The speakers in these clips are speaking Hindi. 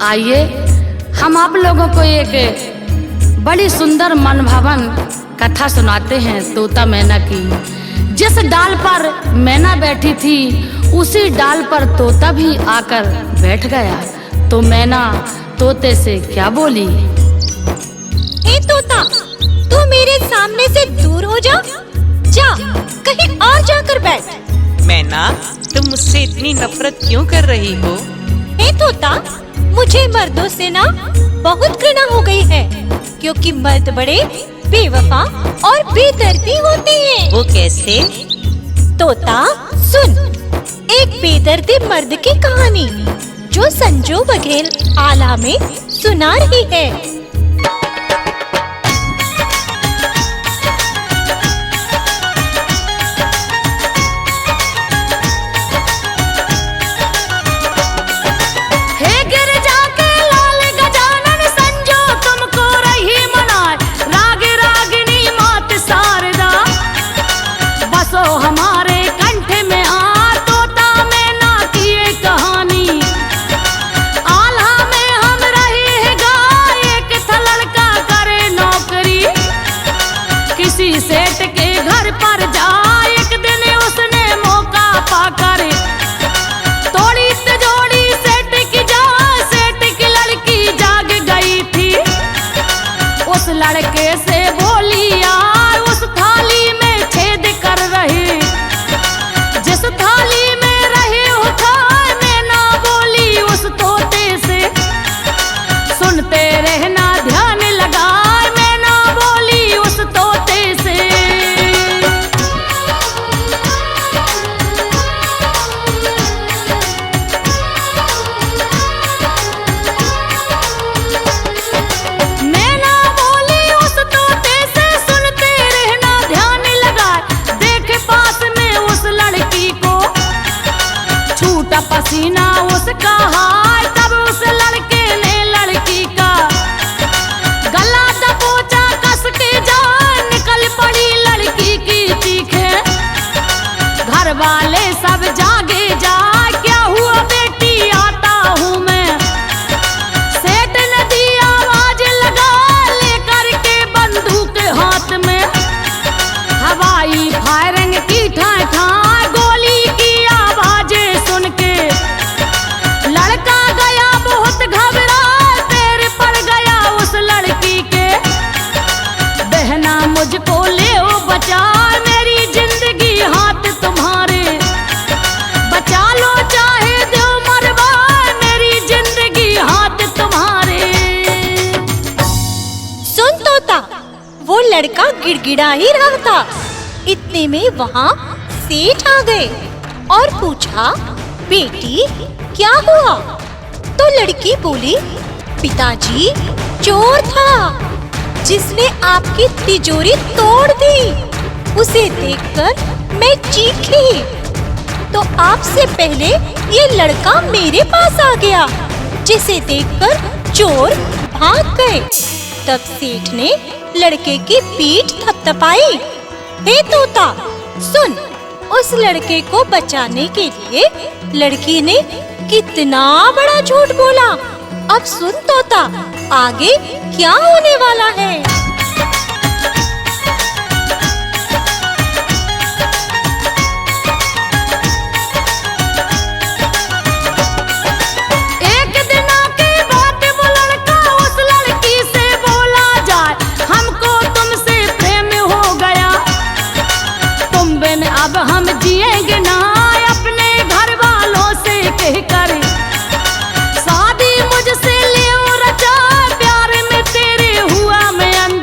आइए हम आप लोगों को एक बड़ी सुंदर मनभावन कथा सुनाते हैं तोता मैना की। जिस डाल पर मैना बैठी थी उसी डाल पर तोता भी आकर बैठ गया। तो मैना तोते से क्या बोली? ए तोता, तू मेरे सामने से दूर हो जा, कहीं और जाकर बैठ। मैना, तुम मुझसे इतनी नफरत क्यों कर रही हो? ए तोता, मुझे मर्दों से ना बहुत घृणा हो गई है, क्योंकि मर्द बड़े बेवफा और बेदर्दी होते हैं। वो कैसे? तोता सुन, एक बेदर्दी मर्द की कहानी जो संजू बघेल आला में सुना रही है। सेठ के घर पर जा एक दिन उसने मौका पाकर तोड़ी तिजोरी सेठ की जा। सेठ की लड़की जाग गई थी, उस लड़के से बोली यार उस थाली में छेद कर रही, जिस थाली में रहे हो खाए। मैना बोली उस तोते से सुनते रहना ध्यान लगाए। मैना बोली उस तोते से पसीना उसका हाय। तब उस लड़के ने लड़की का गला दबोचा कस के जान निकल पड़ी लड़की की चीखे। घर वाले सब जागे जा, क्या हुआ बेटी आता हूँ मैं। सेठ ने दी आवाज लगा लेकर के बंदूक हाथ में, हवाई फायरिंग की ठाए ठाए गोली की आवाजें सुन के लड़का गया बहुत घबरा, पैर पड़ गया उस लड़की के। बहना मुझको ले ओ बचा, मेरी जिंदगी हाथ तुम्हारे, बचा लो चाहे दो मरवा, मेरी जिंदगी हाथ तुम्हारे। सुन तोता, वो लड़का गिड़गिड़ा ही रहा था, इतने में वहाँ सेठ आ गए और पूछा बेटी क्या हुआ? तो लड़की बोली पिताजी चोर था जिसने आपकी तिजोरी तोड़ दी, उसे देखकर मैं चीखी तो आपसे पहले ये लड़का मेरे पास आ गया, जिसे देखकर चोर भाग गए। तब सेठ ने लड़के की पीठ थपथपाई। हे तोता सुन, उस लड़के को बचाने के लिए लड़की ने कितना बड़ा झूठ बोला। अब सुन तोता, आगे क्या होने वाला है। एक दिन की बात वो लड़का उस लड़की से बोला जाए, हमको तुमसे प्रेम हो गया, तुम बिन अब हम जिएंगे ना। अपने घर वालों से कहकर शादी मुझसे ले रचा, प्यार में तेरे हुआ मैं अंधा।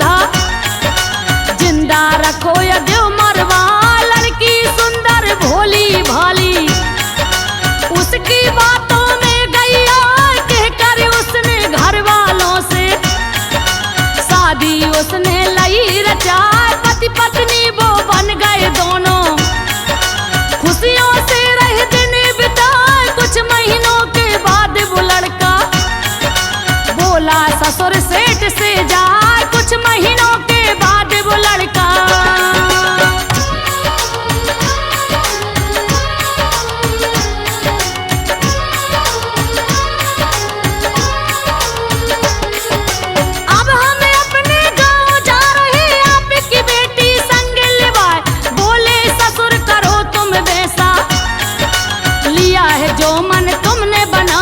किया है जो मन तुमने बना,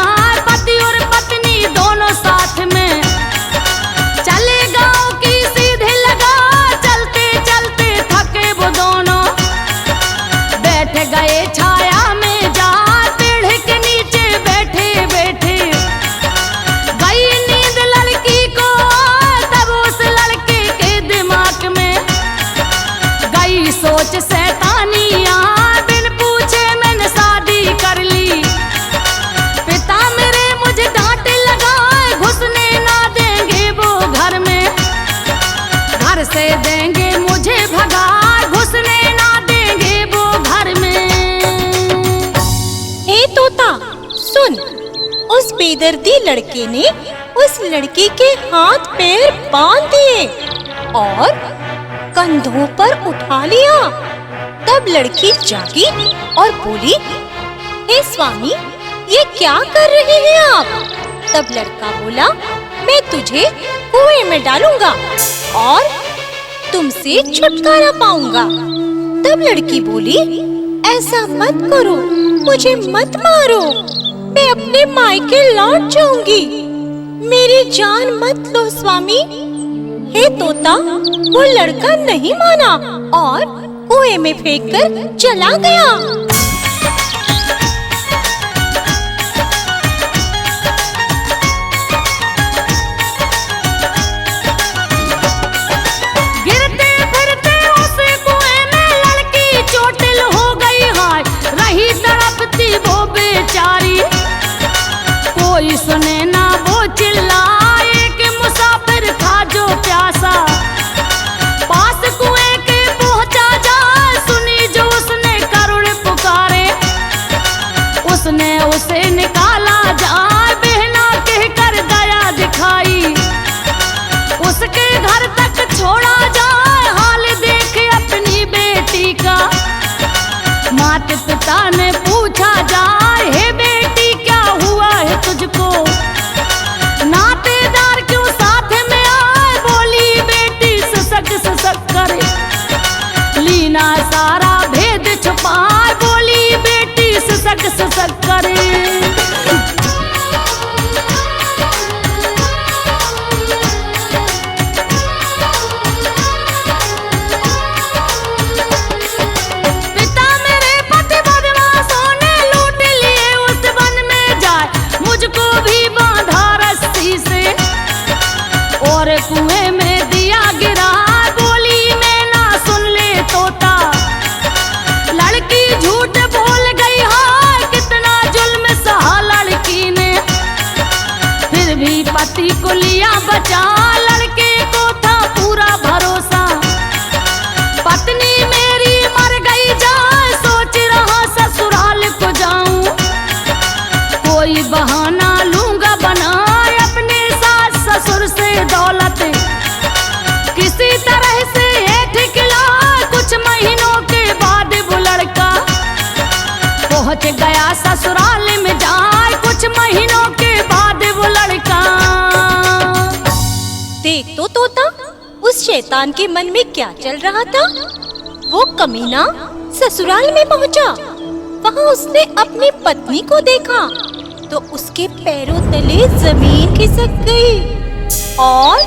पति और पत्नी दोनों साथ में चले गाँव की सीधे लगा, चलते चलते थके वो दोनों बैठ गए छाया में जा, पेड़ के नीचे बैठे बैठे गई नींद लड़की को, तब उस लड़के के दिमाग में गई सोच शैतानिया, बिन पूछे मैंने शादी कर ली, पिता मेरे मुझे डांट लगाए, घुसने ना देंगे वो घर में, घर से देंगे मुझे भगा, घुसने ना देंगे वो घर में। हे तोता सुन, उस बेदर्दी लड़के ने उस लड़की के हाथ पैर बांध दिए और कंधों पर उठा लिया। तब लड़की जागी और बोली, हे स्वामी, ये क्या कर रहे हैं आप? तब लड़का बोला, मैं तुझे कुएं में डालूंगा और तुमसे छुटकारा पाऊंगा। तब लड़की बोली, ऐसा मत करो, मुझे मत मारो, मैं अपने मायके लौट जाऊंगी, मेरी जान मत लो स्वामी। हे तोता, वो लड़का नहीं माना और कुएं में फेंककर चला गया। गिरते फिरते उस कुएं में लड़की चोटिल हो गई, हाय रही तड़पती वो बेचारी, कोई सुने ना वो चिल्लाए कि मुसाफिर था जो प्यासा, पास कुएं के पहुंचा जा, सुनी जो उसने करुण पुकारे, उसने उसे निकाला जाए, बहना कहकर दया दिखाई, उसके घर तक छोड़ा जाए, हाल देख अपनी बेटी का, माता पिता ने पूछा जाए, हे बेटी क्या हुआ है तुझको, नातेदार क्यों साथ में आए, बोली बेटी ससक ससक करे, लीना सारा भेद छुपाए, बोली बेटी ससक ससक करे। पिता मेरे पति बदमाशों ने लूट लिए उस वन में जाए, मुझको भी बांधा रस्सी से और कुएं में दिया गिरा, बोली मैं ना सुन ले तोता, लड़की झूठ बोल गई, हाय कितना जुल्म सहा लड़की ने, फिर भी पति को लिया बचा, लड़के को था पूरा भरोसा, पत्नी मेरी मर गई जाए, सोच रहा ससुराल को जाऊं, कोई बहाना लूंगा बनाए, अपने सास ससुर से दौलत किसी तरह से हेठ खिला, कुछ महीनों के बाद वो लड़का पहुंच गया ससुराल में जाए, कुछ महीनों के बाद वो लड़का। देख तो तोता, उस शैतान के मन में क्या चल रहा था। वो कमीना ससुराल में पहुंचा, वहाँ उसने अपनी पत्नी को देखा तो उसके पैरों तले जमीन खिसक गई और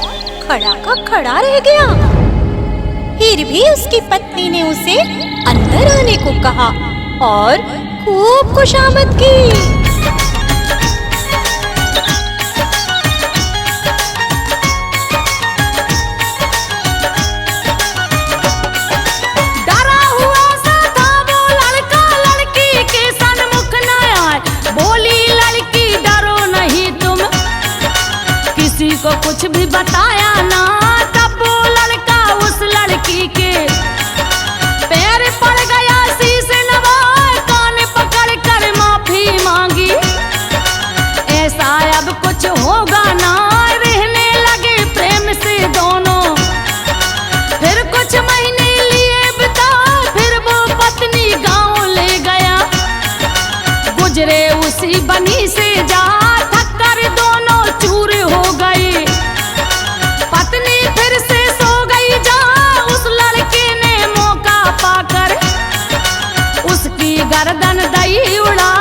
खड़ा का खड़ा रह गया। फिर भी उसकी पत्नी ने उसे अंदर आने को कहा और खूब खुशामद की। को कुछ भी बताया ना, तब वो लड़का उस लड़की के पैर पड़ गया, शीश नवाए, कान पकड़ कर माफी मांगी, ऐसा अब कुछ होगा ना, रहने लगे प्रेम से दोनों, फिर कुछ महीने लिए बिता, फिर वो पत्नी गांव ले गया, गुजरे उसी बनी से जा, थककर दोनों चूर हो गए, पत्नी फिर से सो गई जा, उस लड़के ने मौका पाकर उसकी गर्दन दई उड़ा,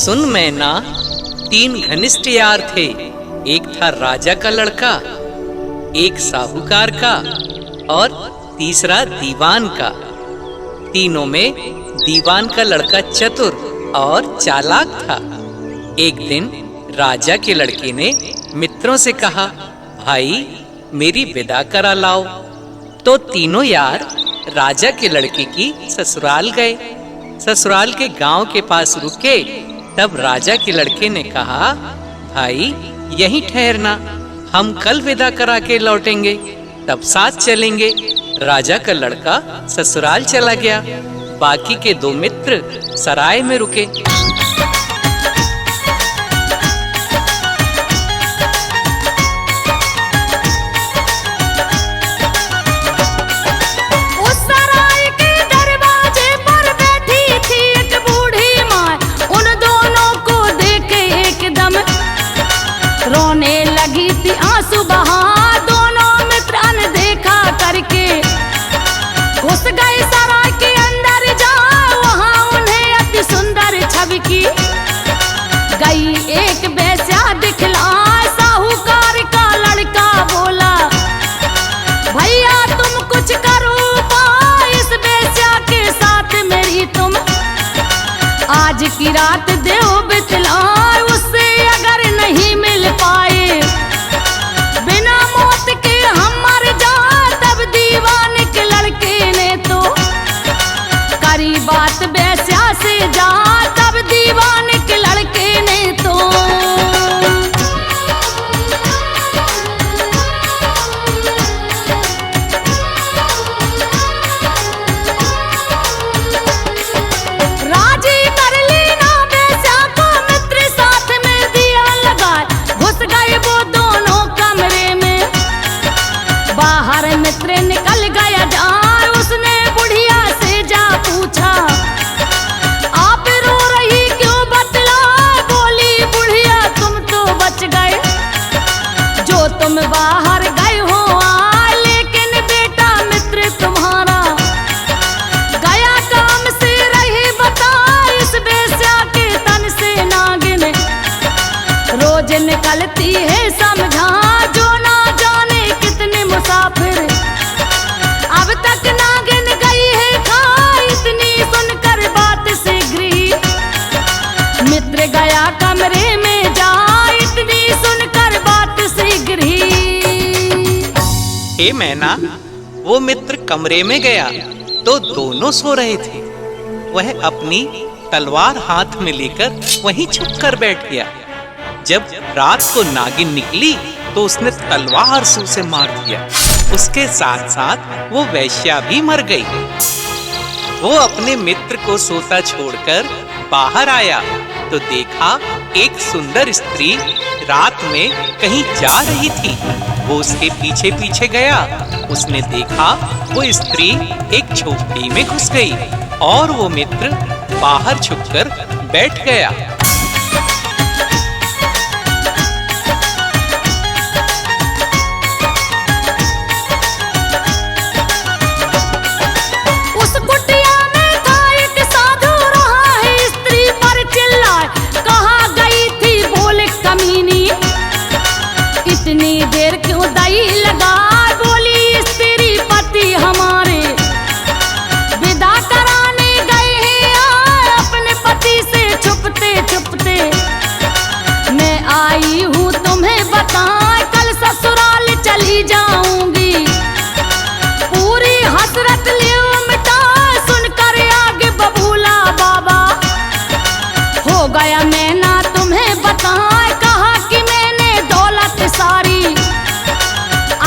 सुन मैना, 3 घनिष्ठ यार थे। एक था राजा का लड़का, एक साहूकार का और तीसरा दीवान का। तीनों में दीवान का लड़का चतुर और चालाक था। एक दिन राजा के लड़के ने मित्रों से कहा, भाई मेरी विदा करा लाओ। तो तीनों यार राजा के लड़के की ससुराल गए। ससुराल के गांव के पास रुके। तब राजा के लड़के ने कहा, भाई यहीं ठहरना, हम कल विदा करा के लौटेंगे, तब साथ चलेंगे। राजा का लड़का ससुराल चला गया। बाकी के 2 मित्र सराय में रुके। उस सराय के दरवाजे पर बैठी थी एक बूढ़ी माँ। उन दोनों को देखे एकदम रोने लगी थी, आंसू बहा। दोनों मित्र अनदेखा करके घुस गए सराय के अंदर। जा वहाँ उन्हें अति सुंदर छवि की गई एक वेश्या दिखलाए। साहूकार का लड़का बोला, भैया तुम कुछ करो उपाय, इस वेश्या के साथ मेरी तुम आज की रात देव बितलाए। उससे अगर नहीं मिल पाए, बिना मौत के हम मर जाए। तब दीवान के लड़के ने तो करी बात वेश्या से जा। तब दीवान के लड़के ने तो राजी कर ली ना वेश्या को, मित्र साथ में दिया लगाए। घुस गए वो दोनों कमरे में, बाहर मित्र निकल गया जाए। उसने बुढ़िया से जा पूछा, आप रो रही क्यों बतला। बोली बुढ़िया, तुम तो बच गए जो तुम बाहर गए हो आ। लेकिन बेटा मित्र तुम्हारा गया काम से रही बता। इस वेश्या के तन से नागिन रोज निकलती है समझा। जो ना जाने कितने मुसाफिर अब तक नागिन गई है खा। इतनी सुनकर बात शीघ्र ही मित्र गया कमरे में जा। इतनी सुनकर बात शीघ्र ही हे मैना, वो मित्र कमरे में गया तो दोनों सो रहे थे। वह अपनी तलवार हाथ में लेकर वहीं छुप कर बैठ गया। जब रात को नागिन निकली तो उसने तलवार से उसे मार दिया। उसके साथ साथ वो वेश्या भी मर गई। वो अपने मित्र को सोता छोड़कर बाहर आया तो देखा एक सुंदर स्त्री रात में कहीं जा रही थी। वो उसके पीछे पीछे गया। उसने देखा वो स्त्री एक झोपड़ी में घुस गई और वो मित्र बाहर छुपकर बैठ गया। उस कुटिया में था एक साधु, रहा है स्त्री पर चिल्लाए। कहाँ गई थी बोल कमीनी, इतनी देर क्यों दई लगा। बोली स्त्री पति हमारे विदा कराने गए हैं आए। अपने पति से छुपते छुपते मैं आई हूँ तुम्हें बताए। कल ससुराल चली जाऊंगी, पूरी हसरत ले मिटा। सुनकर आगे बबूला बाबा हो गया मैं ना तुम्हें बताए। कहा कि मैंने दौलत सारी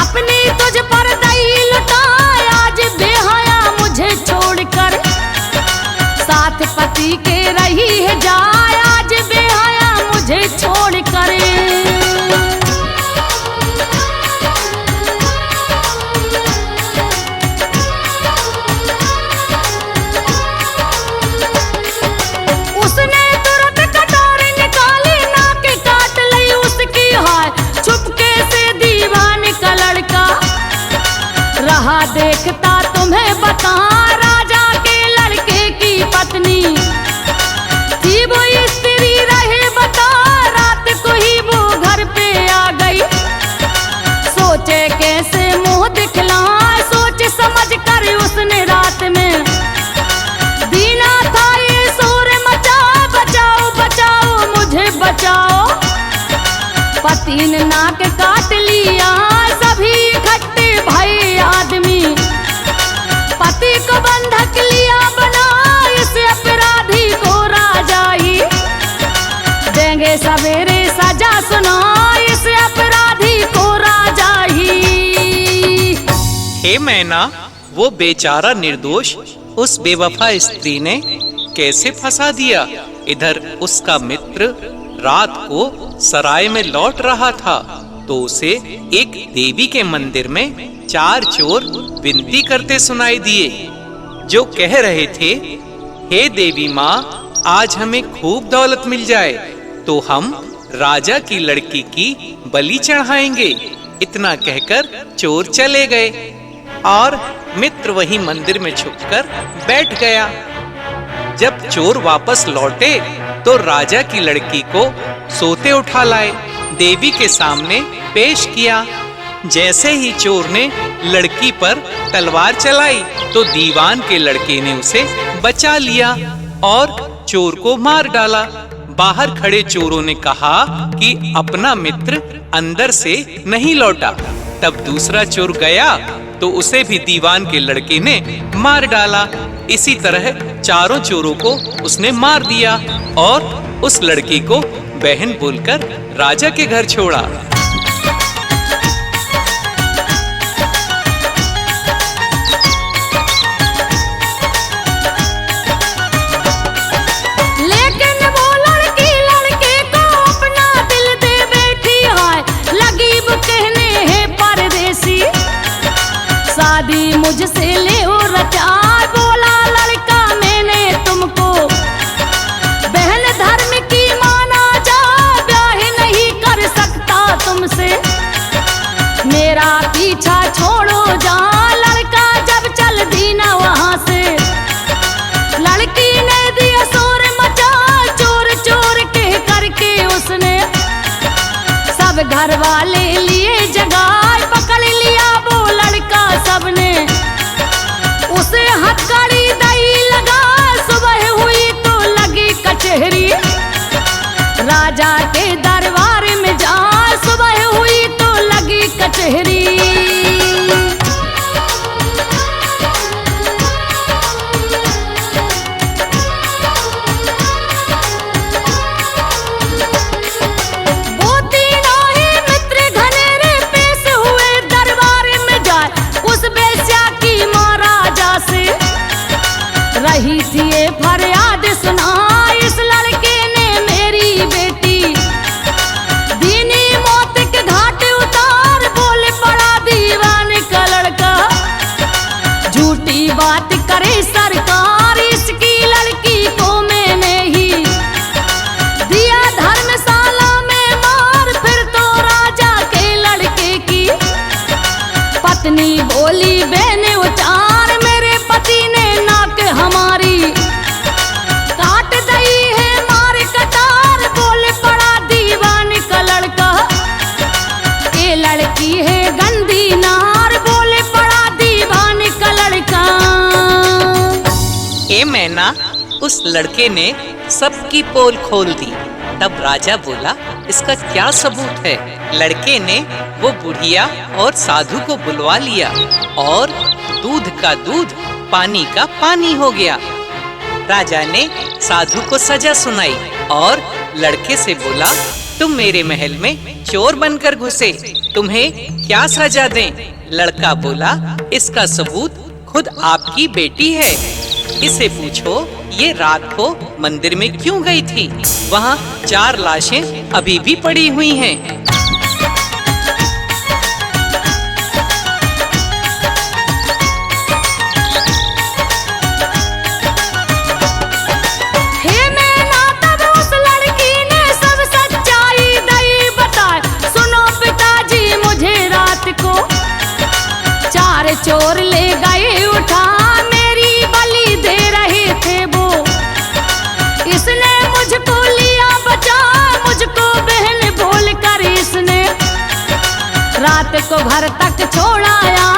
अपनी तुझ पर दई लुटाए। आज बेहया मुझे छोड़कर साथ पति के रही है जाए। आज बेहया मुझे छोड़कर उसने तुरंत कटारी निकाली, नाक काट ली उसकी हाय। चुपके से दीवान का लड़का रहा देखता तुम्हें बता। राजा के लड़के की पत्नी थी वो स्त्री मैना, वो बेचारा निर्दोष उस बेवफा स्त्री ने कैसे फंसा दिया। इधर उसका मित्र रात को सराय में लौट रहा था तो उसे एक देवी के मंदिर में 4 चोर विनती करते सुनाई दिए, जो कह रहे थे, हे देवी माँ, आज हमें खूब दौलत मिल जाए तो हम राजा की लड़की की बलि चढ़ाएंगे। इतना कहकर चोर चले गए और मित्र वही मंदिर में छुपकर बैठ गया। जब चोर वापस लौटे तो राजा की लड़की को सोते उठा लाए, देवी के सामने पेश किया। जैसे ही चोर ने लड़की पर तलवार चलाई तो दीवान के लड़के ने उसे बचा लिया और चोर को मार डाला। बाहर खड़े चोरों ने कहा कि अपना मित्र अंदर से नहीं लौटा। तब दूसरा चोर गया तो उसे भी दीवान के लड़के ने मार डाला। इसी तरह चारों चोरों को उसने मार दिया और उस लड़की को बहन बोलकर राजा के घर छोड़ा। शादी मुझसे ले हो रचा, बोला लड़का मैंने तुमको, बहन धर्म की माना जा, ब्याह नहीं कर सकता तुमसे, मेरा पीछा छोड़ो जा। लड़का जब चल दी ना वहाँ से, लड़की ने दिया शोर मचा, चोर चोर कह करके उसने सब घर वाले लिए जगाए, पकड़ लिया वो लड़का सबने, उसे हथकड़ी दई लगा। सुबह हुई तो लगी कचहरी, राजा के दरबार में जा, सुबह हुई तो लगी कचहरी। रही थी ये फरियाद सुना, इस लड़के ने मेरी बेटी दीनी मौत के घाट उतार, बोल पड़ा दीवान का लड़का, झूठी बात करे सरकार, इसकी लड़की को मैंने ही दिया धर्मशाला में मार। फिर तो राजा के लड़के की पत्नी बोली, बहने उतार, मेरे पति ने नाक हमारी काट दई है मार कटार, बोल पड़ा दीवान का लड़का, ये लड़की है गंदी नार, बोल पड़ा दीवान का लड़का। ए मैना, उस लड़के ने सबकी पोल खोल दी। तब राजा बोला, इसका क्या सबूत है? लड़के ने वो बुढ़िया और साधु को बुलवा लिया और दूध का दूध पानी का पानी हो गया। राजा ने साधु को सजा सुनाई और लड़के से बोला, तुम मेरे महल में चोर बनकर घुसे, तुम्हें क्या सजा दें? लड़का बोला, इसका सबूत खुद आपकी बेटी है, इसे पूछो ये रात को मंदिर में क्यों गई थी? वहाँ 4 लाशें अभी भी पड़ी हुई हैं। चोर ले गए उठा, मेरी बलि दे रहे थे वो, इसने मुझको लिया बचा, मुझको बहन बोल कर इसने रात को घर तक छोड़ाया।